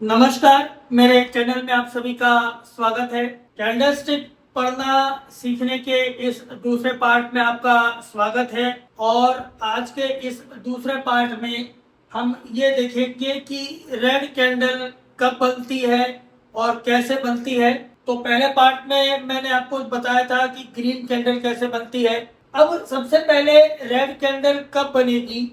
नमस्कार, मेरे चैनल में आप सभी का स्वागत है। कैंडलस्टिक पढ़ना सीखने के इस दूसरे पार्ट में आपका स्वागत है। और आज के इस दूसरे पार्ट में हम ये देखेंगे कि रेड कैंडल कब बनती है और कैसे बनती है। तो पहले पार्ट में मैंने आपको बताया था कि ग्रीन कैंडल कैसे बनती है। अब सबसे पहले रेड कैंडल कब बनेगी,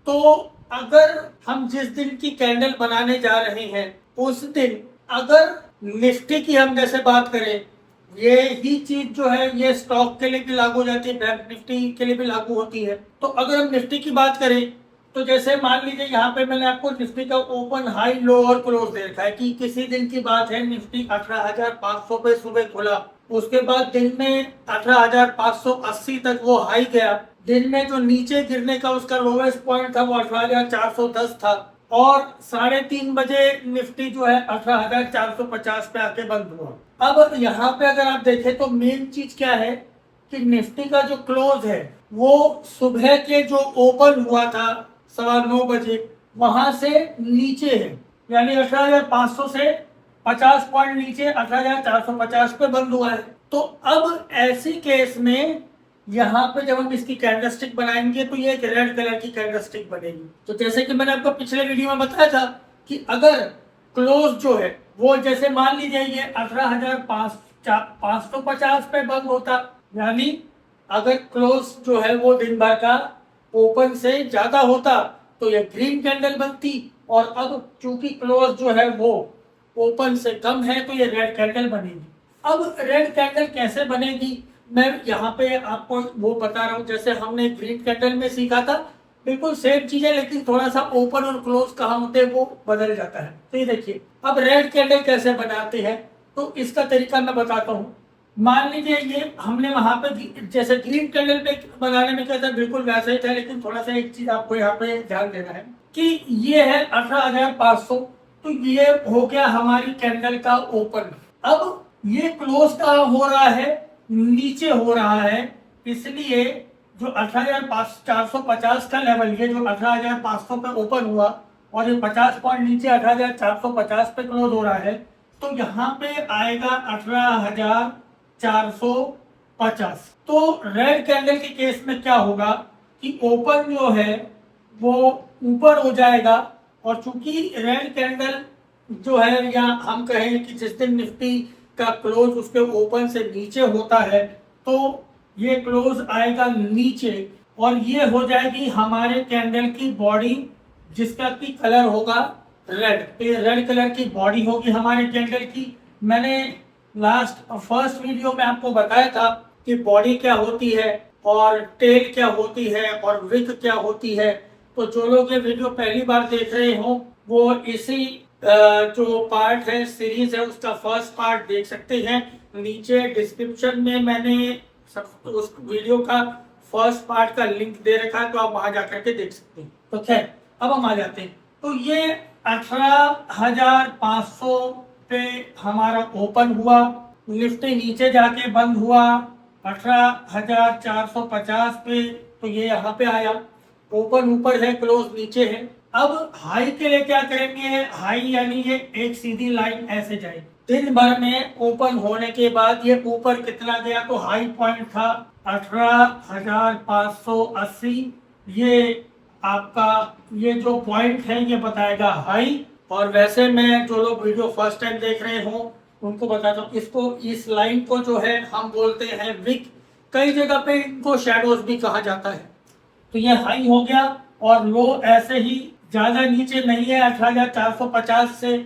तो अगर हम जिस दिन की कैंडल बनाने जा रहे हैं उस दिन अगर निफ्टी की हम जैसे बात करें, ये ही चीज जो है ये स्टॉक के लिए भी लागू हो जाती है, बैंक निफ्टी के लिए भी लागू होती है। तो अगर हम निफ्टी की बात करें तो जैसे मान लीजिए यहाँ पे मैंने आपको निफ्टी का ओपन, हाई, लो और क्लोज दे रखा है कि किसी दिन की बात है, निफ्टी 18,500 पे सुबह खुला, उसके बाद दिन में 18,580 तक वो हाई गया, दिन में जो नीचे गिरने का उसका लोवेस्ट पॉइंट था वो 18,410 था और 3:30 बजे निफ्टी जो है 18,450 पे आके बंद हुआ। अब यहाँ पे अगर आप देखें तो मेन चीज क्या है कि निफ्टी का जो क्लोज है वो सुबह के जो ओपन हुआ था 9:15 बजे वहां से नीचे है, यानी 18,500 से 50 पॉइंट नीचे 18,450 पे बंद हुआ है। तो अब ऐसी केस में यहाँ पे जब हम इसकी कैंडलस्टिक बनाएंगे तो ये एक रेड कलर की कैंडलस्टिक बनेगी। तो जैसे कि मैंने आपको पिछले वीडियो में बताया था कि अगर क्लोज जो है वो जैसे मान लीजिए ये 18,550 पे बंद होता, यानी अगर क्लोज जो है वो दिन भर का ओपन से ज्यादा होता तो ये ग्रीन कैंडल बनती, और अब चूंकि क्लोज जो है वो ओपन से कम है तो ये रेड कैंडल बनेगी। अब रेड कैंडल कैसे बनेगी मैं यहाँ पे आपको वो बता रहा हूँ, जैसे हमने ग्रीन कैंडल में सीखा था बिल्कुल सेम चीज है, लेकिन थोड़ा सा ओपन और क्लोज कहाँ होते हैं वो बदल जाता है। तो ये देखिए अब रेड कैंडल कैसे बनाते हैं, तो इसका तरीका मैं बताता हूँ। मान लीजिए ये हमने वहां पे जैसे ग्रीन कैंडल पे बनाने में क्या था बिल्कुल वैसा ही था, लेकिन थोड़ा सा एक चीज आपको यहाँ पे ध्यान देना है कि ये है 18,500, तो ये हो गया हमारी कैंडल का ओपन। अब ये क्लोज कहाँ हो रहा है, नीचे हो रहा है, इसलिए जो 18,450 का लेवल, ये जो 18,500 पे ओपन हुआ और ये 50 पॉइंट नीचे 18,450 पे क्लोज हो रहा है, तो यहाँ पे आएगा 18,450। तो रेड कैंडल के केस में क्या होगा कि ओपन जो है वो ऊपर हो जाएगा, और चूंकि रेड कैंडल जो है या हम कहें कि जिस दिन निफ्टी का क्लोज उसके ओपन से नीचे होता है तो ये क्लोज आएगा नीचे, और ये हो जाएगी हमारे कैंडल की बॉडी जिसका की कलर होगा रेड। ये रेड कलर की बॉडी होगी हमारे कैंडल की। मैंने फर्स्ट वीडियो में आपको बताया था कि बॉडी क्या होती है और टेल क्या होती है और विक क्या होती है। तो जो लोग ये वीडियो पहली बार देख रहे हो वो इसी जो पार्ट है, सीरीज है, उसका फर्स्ट पार्ट देख सकते हैं। नीचे डिस्क्रिप्शन में मैंने उस वीडियो का फर्स्ट पार्ट का लिंक दे रखा है, तो आप वहां जाकर के देख सकते हैं। तो खैर अब हम आ जाते हैं। तो ये 18,500 पे हमारा ओपन हुआ, निफ्टी नीचे जाके बंद हुआ 18,450 पे, तो ये यहाँ पे आया, ओपन ऊपर है क्लोज नीचे है। अब हाई के लिए क्या करेंगे, हाई यानी ये एक सीधी लाइन ऐसे जाए, दिन भर में ओपन होने के बाद ये ऊपर कितना गया, तो हाई पॉइंट था 18,580। ये आपका ये जो पॉइंट है ये बताएगा हाई। और वैसे मैं जो लोग वीडियो फर्स्ट टाइम देख रहे हो उनको बताता हूँ, इसको इस लाइन को जो है हम बोलते हैं विक, कई जगह पे इनको शैडोज भी कहा जाता है। तो ये हाई हो गया और लो ऐसे ही ज्यादा नीचे नहीं है 18,450 से,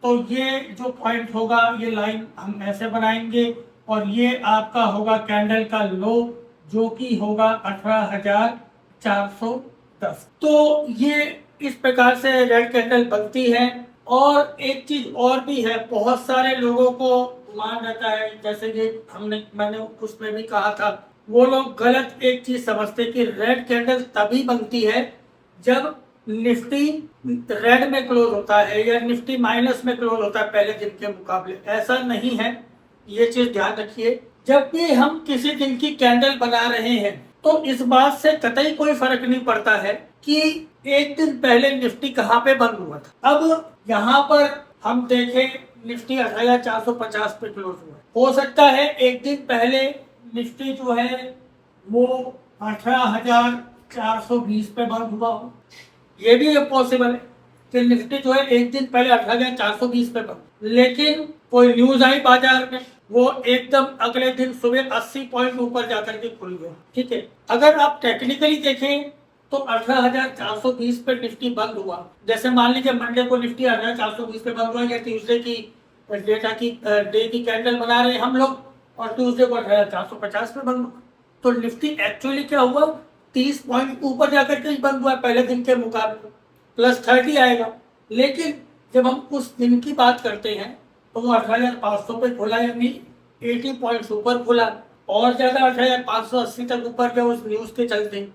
तो ये जो पॉइंट होगा ये लाइन हम ऐसे बनाएंगे, और ये आपका होगा कैंडल का लो जो कि होगा 18,410। तो ये इस प्रकार से रेड कैंडल बनती है। और एक चीज और भी है, बहुत सारे लोगों को मान रहता है, जैसे कि मैंने उसमें भी कहा था, वो लोग गलत एक चीज समझते कि रेड कैंडल तभी बनती है जब निफ्टी रेड में क्लोज होता है या निफ्टी माइनस में क्लोज होता है पहले दिन के मुकाबले। ऐसा नहीं है, ये चीज ध्यान रखिए। जब भी हम किसी दिन की कैंडल बना रहे हैं तो इस बात से कतई कोई फर्क नहीं पड़ता है कि एक दिन पहले निफ्टी कहाँ पे बंद हुआ था। अब यहाँ पर हम देखें निफ्टी 18,450 पे क्लोज हुआ। हो सकता है एक दिन पहले निफ्टी जो है वो 18,420 पे बंद हुआ हो। ये भी पॉसिबल है कि निफ्टी जो है एक दिन पहले 18,420 पे बंद, लेकिन कोई न्यूज आई बाजार में, वो एकदम अगले दिन सुबह 80 पॉइंट ऊपर जाकर के खुल गया। ठीक है, अगर आप टेक्निकली देखें तो 18,420 पे निफ्टी बंद हुआ। जैसे मान लीजिए मंडे को निफ्टी 18,420 पे बंद हुआ, या ट्यूसडे की डेटा की डे की कैंडल बना रहे हैं हम लोग, और ट्यूसडे को 18,450 पे बंद हुआ, तो निफ्टी एक्चुअली क्या हुआ, 30 पॉइंट ऊपर जाकर के बंद हुआ पहले दिन के मुकाबले, +30 आएगा। लेकिन जब हम उस दिन की बात करते हैं तो वो 18,500 पे खुला, यानी 80 पॉइंट्स ऊपर खुला, और ज्यादा 18,580 तक ऊपर गया उस न्यूज के चलते।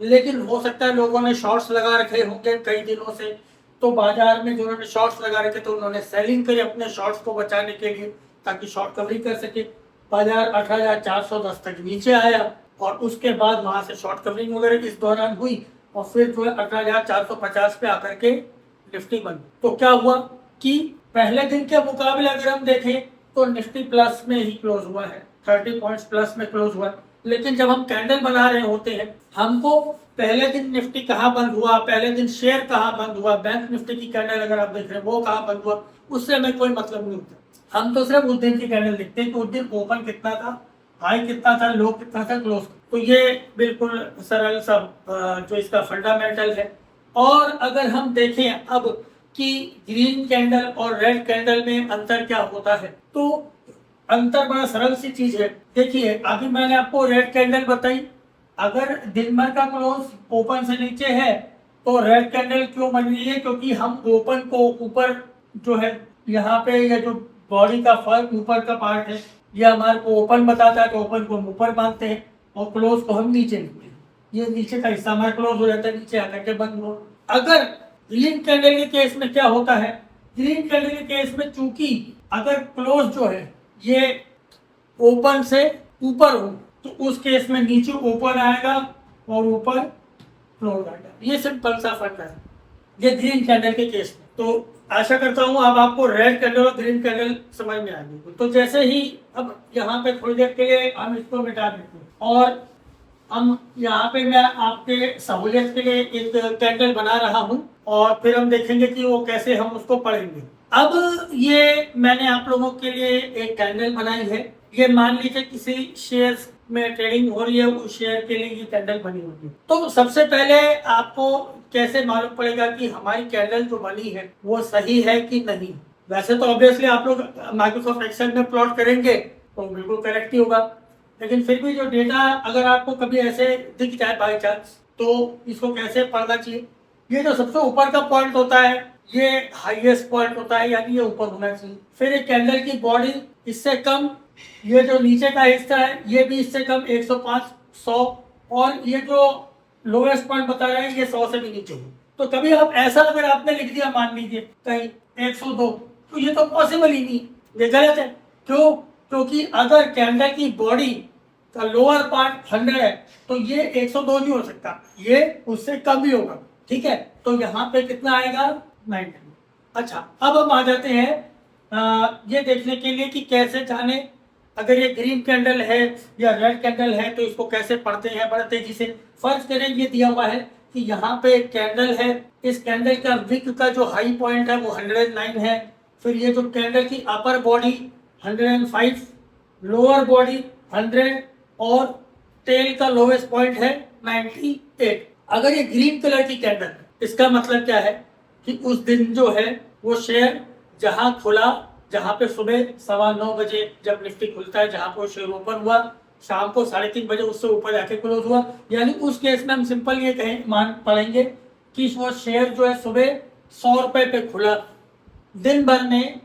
लेकिन हो सकता है लोगों ने शॉर्ट्स लगा रखे होंगे कई दिनों से, तो बाजार में जिन्होंने शॉर्ट्स लगा रखे तो उन्होंने सेलिंग करी अपने शॉर्ट्स को बचाने के लिए, ताकि शॉर्ट कवरिंग कर सके। बाजार 18,410 तक नीचे आया, और उसके बाद वहां से शॉर्ट कवरिंग वगैरह इस दौरान हुई, और फिर जो है 18,450 पे आकर के निफ्टी बंद। तो क्या हुआ कि पहले दिन के मुकाबले अगर हम देखें तो निफ्टी प्लस में ही क्लोज हुआ है, 30 पॉइंट्स प्लस में क्लोज हुआ। लेकिन जब हम कैंडल बना रहे होते हैं, हमको पहले दिन निफ्टी कहाँ बंद हुआ, पहले दिन शेयर कहाँ बंद हुआ, बैंक निफ्टी की कैंडल अगर आप देख रहे हैं वो कहाँ बंद हुआ, उससे हमें कोई मतलब नहीं होता। हम तो सिर्फ उस दिन की कैंडल देखते हैं कि उस दिन ओपन कितना था, हाई कितना था, लो कितना था, क्लोज। तो ये बिल्कुल सरल सा जो इसका फंडामेंटल है। और अगर हम देखें अब कि ग्रीन कैंडल और रेड कैंडल में अंतर क्या होता है, तो अंतर बड़ा सरल सी चीज है। देखिए अभी मैंने आपको रेड कैंडल बताई, अगर दिन भर का क्लोज ओपन से नीचे है तो रेड कैंडल क्यों बन रही है, क्योंकि हम ओपन को ऊपर जो है यहाँ पे ये जो बॉडी का फर्क ऊपर का पार्ट है, ये हमारे को ओपन बताता है, तो ओपन को हम ऊपर मानते हैं और क्लोज को हम नीचे लिखते हैं। ये नीचे का हिस्सा हमारा क्लोज हो जाता है, नीचे आकर के बंद हो। अगर ग्रीन कैंडल के केस में क्या होता है, ग्रीन कैंडल के केस में चूंकि अगर क्लोज जो है ये ओपन से ऊपर हो, तो उस केस में नीचे ओपन आएगा और ऊपर क्लोज आएगा। ये सिंपल सा फर्क है ये ग्रीन कैंडल के केस में। तो आशा करता हूं अब आपको रेड कैंडल और ग्रीन कैंडल समझ में आ गई। तो जैसे ही अब यहाँ पे थोड़ी देर के लिए हम इसको मिटा देते हैं, और हम यहाँ पे मैं आपके सहूलियत के लिए एक कैंडल बना रहा हूँ, और फिर हम देखेंगे कि वो कैसे हम उसको पढ़ेंगे। अब ये मैंने आप लोगों के लिए एक कैंडल बनाई है। ये मान लीजिए किसी शेयर में ट्रेडिंग हो रही है, उस शेयर के लिए ये कैंडल बनी हुई है। तो सबसे पहले आपको कैसे मालूम पड़ेगा कि हमारी कैंडल जो बनी है वो सही है कि नहीं। वैसे तो ऑब्वियसली आप लोग माइक्रोसॉफ्ट एक्सेल में प्लॉट करेंगे तो बिल्कुल करेक्ट ही होगा, लेकिन फिर भी जो डेटा अगर आपको कभी ऐसे दिख जाए बाई चांस, तो इसको कैसे पढ़ना चाहिए। ये जो सबसे ऊपर का पॉइंट होता है ये हाईएस्ट पॉइंट होता है, यानी ये ऊपर होना चाहिए। फिर एक कैंडल की बॉडी इससे कम, ये जो नीचे का हिस्सा है ये भी इससे कम, 105, 100, और ये जो लोएस्ट पॉइंट बता रहे हैं ये 100 से भी नीचे हो। तो कभी आप ऐसा अगर आपने लिख दिया मान लीजिए कहीं 102, तो ये तो पॉसिबल ही नहीं, ये गलत है। क्यों? क्योंकि अगर कैंडल की बॉडी का लोअर पार्ट 100 है तो ये 102 नहीं हो सकता, ये उससे कम भी होगा। ठीक है, तो यहाँ पे कितना आएगा, 90। अच्छा, अब हम आ जाते हैं ये देखने के लिए कि कैसे जाने अगर ये ग्रीन कैंडल है या रेड कैंडल है तो इसको कैसे पढ़ते हैं बड़ा तेजी से। फर्ज करें ये दिया हुआ है कि यहाँ पे एक कैंडल है, इस कैंडल का विक का जो हाई पॉइंट है वो 109 है, फिर ये जो कैंडल की अपर बॉडी 105, लोअर बॉडी 100, और टेल का लोवेस्ट पॉइंट है 98। अगर ये ग्रीन कलर की कैंडल है, इसका मतलब क्या है कि उस दिन जो है वो शेयर जहां खुला, जहां पे सुबह 9:15 बजे जब निफ्टी खुलता है, जहां पर शेयर ओपन हुआ, शाम को 3:30 बजे उससे ऊपर जाके क्लोज हुआ, यानी उस केस में हम सिंपल ये कहें मान पढ़ेंगे कि वो शेयर जो है सुबह 100 रुपए पे खुला, दिन भर में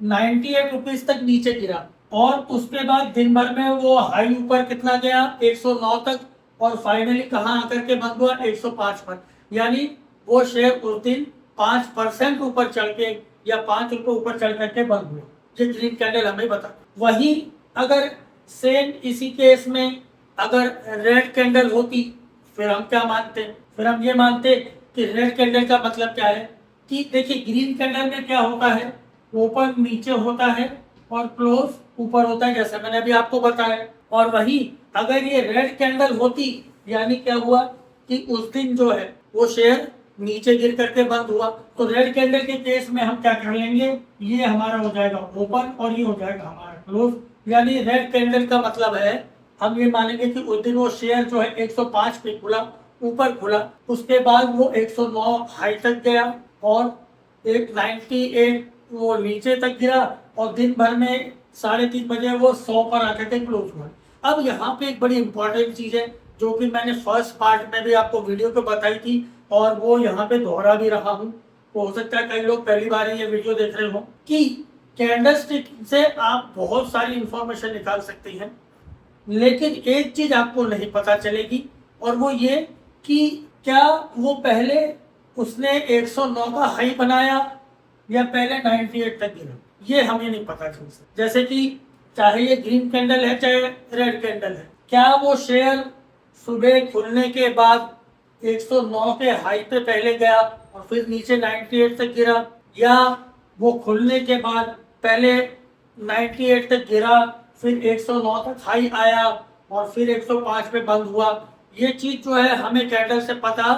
98 रुपीज तक नीचे गिरा, और उसके बाद दिन भर में वो हाई ऊपर कितना गया, 109 तक, और फाइनली कहाँ आकर के बंद हुआ, 105 पर। यानी वो शेयर उस दिन 5% ऊपर चढ़ के या 5 रुपए ऊपर चढ़ करके बंद हुए। ये ग्रीन कैंडल हमें बता। वही अगर सेम इसी केस में अगर रेड कैंडल होती, फिर हम क्या मानते, फिर हम ये मानते कि रेड कैंडल का मतलब क्या है कि देखिए ग्रीन कैंडल में क्या होता है ओपन नीचे होता है और क्लोज ऊपर होता है, जैसे मैंने अभी आपको बताया। और वही अगर ये रेड कैंडल होती, यानी क्या हुआ कि उस दिन जो है वो शेयर नीचे गिर करके बंद हुआ, तो रेड कैंडल के केस में हम क्या कर लेंगे, ये हमारा हो जाएगा ओपन और ये हो जाएगा हमारा क्लोज। यानी रेड कैंडल का मतलब है हम ये मानेंगे कि उस दिन वो शेयर जो है 105 पे खुला, ऊपर खुला, उसके बाद वो 109 हाई तक गया और एक 98 वो नीचे तक गिरा और दिन भर में 3:30 बजे वो 100 पर आकर के क्लोज हुआ। अब यहाँ पे एक बड़ी इंपॉर्टेंट चीज है जो कि मैंने फर्स्ट पार्ट में भी आपको वीडियो पे बताई थी और वो यहाँ पे दोहरा भी रहा हूँ, तो हो सकता है कई लोग पहली बार ये वीडियो देख रहे हो, कि कैंडलस्टिक से आप बहुत सारी इंफॉर्मेशन निकाल सकते हैं, लेकिन एक चीज आपको नहीं पता चलेगी और वो ये कि क्या वो पहले उसने 109 का हाई बनाया या पहले 98 तक गिरा, ये हमें नहीं पता चल सकता। जैसे कि चाहे ये ग्रीन कैंडल है चाहे रेड कैंडल है, क्या वो शेयर सुबह खुलने के बाद 109 के हाई पे पहले गया और फिर नीचे 98 तक गिरा, या वो खुलने के बाद पहले 98 तक गिरा फिर 109 तक हाई आया और फिर 105 पे बंद हुआ। ये चीज जो है हमें कैंडल से पता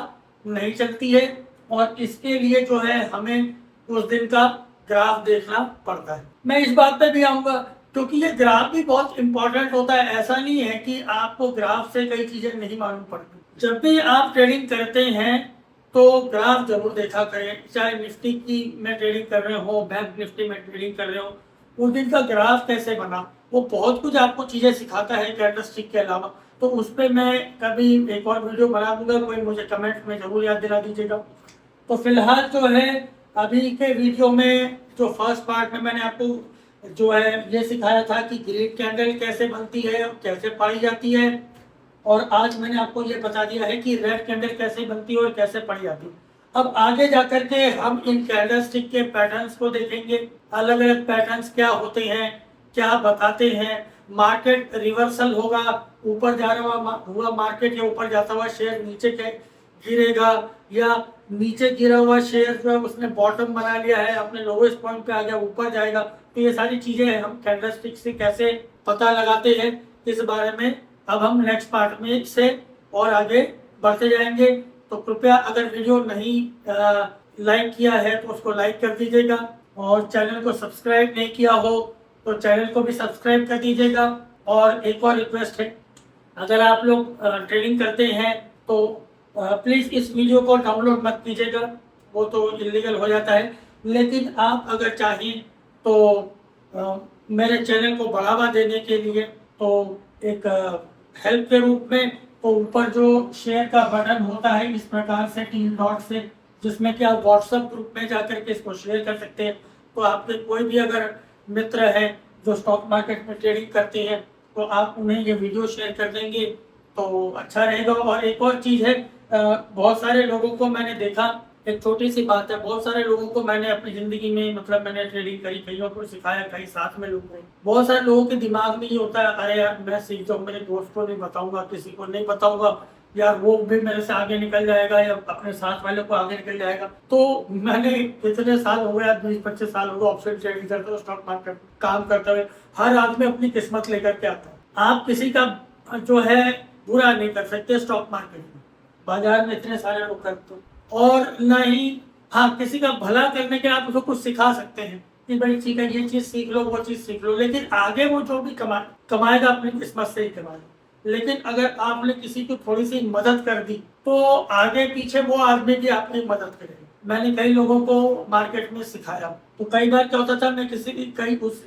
नहीं चलती है और इसके लिए जो है हमें उस दिन का ग्राफ देखना पड़ता है। मैं इस बात पे भी आऊंगा क्योंकि ये ग्राफ भी बहुत इंपॉर्टेंट होता है। ऐसा नहीं है कि आपको ग्राफ से कई चीजें नहीं मालूम पड़ती। जब भी आप ट्रेडिंग करते हैं तो ग्राफ जरूर देखा करें, चाहे निफ्टी की में ट्रेडिंग कर रहे हो, बैंक निफ्टी में ट्रेडिंग कर रहे हो, उस दिन का ग्राफ कैसे बना, वो बहुत कुछ आपको चीजें सिखाता है कैंडलस्टिक के अलावा। तो उस पर मैं कभी एक और वीडियो बना दूंगा, कोई मुझे कमेंट में जरूर याद दिला दीजिएगा। तो फिलहाल जो है अभी के वीडियो में जो फर्स्ट पार्ट में मैंने आपको जो है ये सिखाया था कि ग्रीन कैंडल कैसे बनती है और कैसे पाई जाती है, और आज मैंने आपको ये बता दिया है कि रेड कैंडल कैसे बनती है और कैसे पड़ी जाती है। अब आगे जाकर के हम इन कैंडलस्टिक के पैटर्न्स को देखेंगे, अलग अलग पैटर्न्स क्या होते हैं, क्या बताते हैं। मार्केट रिवर्सल होगा, ऊपर जा रहा हुआ मार्केट या ऊपर जाता हुआ शेयर नीचे के गिरेगा, या नीचे गिरा हुआ शेयर जो है उसने बॉटम बना लिया है, अपने लोवेस्ट पॉइंट पे आ गया, ऊपर जाएगा। तो ये सारी चीजें हम कैंडलस्टिक से कैसे पता लगाते हैं, इस बारे में अब हम नेक्स्ट पार्ट में से और आगे बढ़ते जाएंगे। तो कृपया अगर वीडियो नहीं लाइक किया है तो उसको लाइक कर दीजिएगा, और चैनल को सब्सक्राइब नहीं किया हो तो चैनल को भी सब्सक्राइब कर दीजिएगा। और एक और रिक्वेस्ट है, अगर आप लोग ट्रेडिंग करते हैं तो प्लीज़ इस वीडियो को डाउनलोड मत कीजिएगा, वो तो इलीगल हो जाता है। लेकिन आप अगर चाहें तो मेरे चैनल को बढ़ावा देने के लिए तो एक हेल्प के रूप में तो ऊपर जो शेयर का बटन होता है इस प्रकार से 3 डॉट से, जिसमें कि आप व्हाट्सएप ग्रुप में जाकर के इसको शेयर कर सकते हैं। तो आपके कोई भी अगर मित्र हैं जो स्टॉक मार्केट में ट्रेडिंग करते हैं तो आप उन्हें ये वीडियो शेयर कर देंगे तो अच्छा रहेगा। और एक और चीज़ है, बहुत सारे लोगों को मैंने देखा, एक छोटी सी बात है, बहुत सारे लोगों को मैंने अपनी ज़िंदगी में मतलब मैंने ट्रेडिंग करी, कईयों को सिखाया, कई साथ में लोग गए। बहुत सारे लोगों के दिमाग में ये होता है, अरे यार मैं सीख जाऊँ, मेरे दोस्त को नहीं बताऊंगा, किसी को नहीं बताऊंगा, यार वो भी मेरे से आगे निकल जाएगा या अपने साथ वाले को आगे निकल जाएगा। तो मैंने इतने साल हो गया, 20-25 साल हो गए ऑप्शन ट्रेडिंग करते हुए, स्टॉक मार्केट काम करते हुए। हर आदमी अपनी किस्मत लेकर के आता है, आप किसी का जो है बुरा नहीं कर सकते। स्टॉक मार्केट में बाजार में इतने सारे लोग करते, और न ही हाँ किसी का भला करने के आप उसको कुछ सिखा सकते हैं कि भाई ठीक है ये चीज सीख लो, वो चीज सीख लो, लेकिन आगे वो जो भी कमाएगा अपनी किस्मत से ही कमाएगा। लेकिन अगर आपने किसी को थोड़ी सी मदद कर दी तो आगे पीछे वो आदमी भी आपकी मदद करेगा। मैंने कई लोगों को मार्केट में सिखाया, तो कई बार क्या होता था, मैं किसी कई उस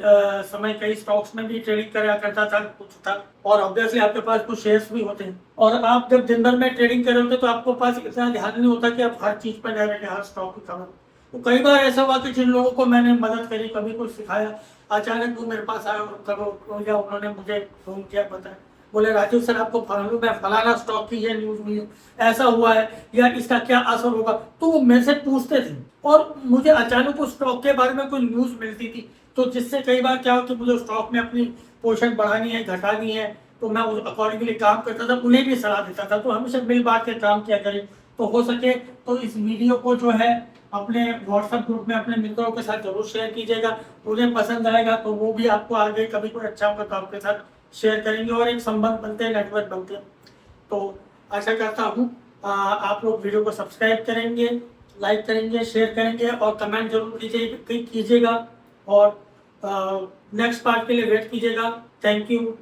समय कई स्टॉक्स में भी ट्रेडिंग करा करता था, कुछ था, और ऑब्वियसली आपके पास कुछ शेयर्स भी होते हैं, और आप जब दिन भर में ट्रेडिंग कर रहे होते तो आपको पास इतना ध्यान नहीं होता कि आप हर चीज पर रह रहे हर स्टॉक की खबर। तो कई बार ऐसा हुआ कि जिन लोगों को मैंने मदद करी, कभी कुछ सिखाया, अचानक वो मेरे पास आए और या उन्होंने मुझे फोन किया, बताया, बोले राजीव सर आपको मालूम है फलाना स्टॉक की ये न्यूज मिली, ऐसा हुआ है या इसका क्या असर होगा। तो वो मेरे से पूछते थे और मुझे अचानक उस स्टॉक के बारे में कोई न्यूज मिलती थी, तो जिससे कई बार क्या हो कि मुझे स्टॉक में अपनी पोजीशन बढ़ानी है, घटानी है, तो मैं उस अकॉर्डिंगली काम करता था, उन्हें भी सलाह देता था। तो हमेशा मिल बांट के काम किया करें, तो हो सके तो इस वीडियो को जो है अपने व्हाट्सएप ग्रुप में अपने मित्रों के साथ जरूर शेयर कीजिएगा। उन्हें पसंद आएगा तो वो भी आपको आगे कभी कोई अच्छा होगा तो आपके साथ शेयर करेंगे और एक संबंध बनते हैं, नेटवर्क बनते हैं। तो आशा करता हूँ आप लोग वीडियो को सब्सक्राइब करेंगे, लाइक करेंगे, शेयर करेंगे और कमेंट जरूर कीजिएगा और नेक्स्ट पार्ट के लिए वेट कीजिएगा। Thank you.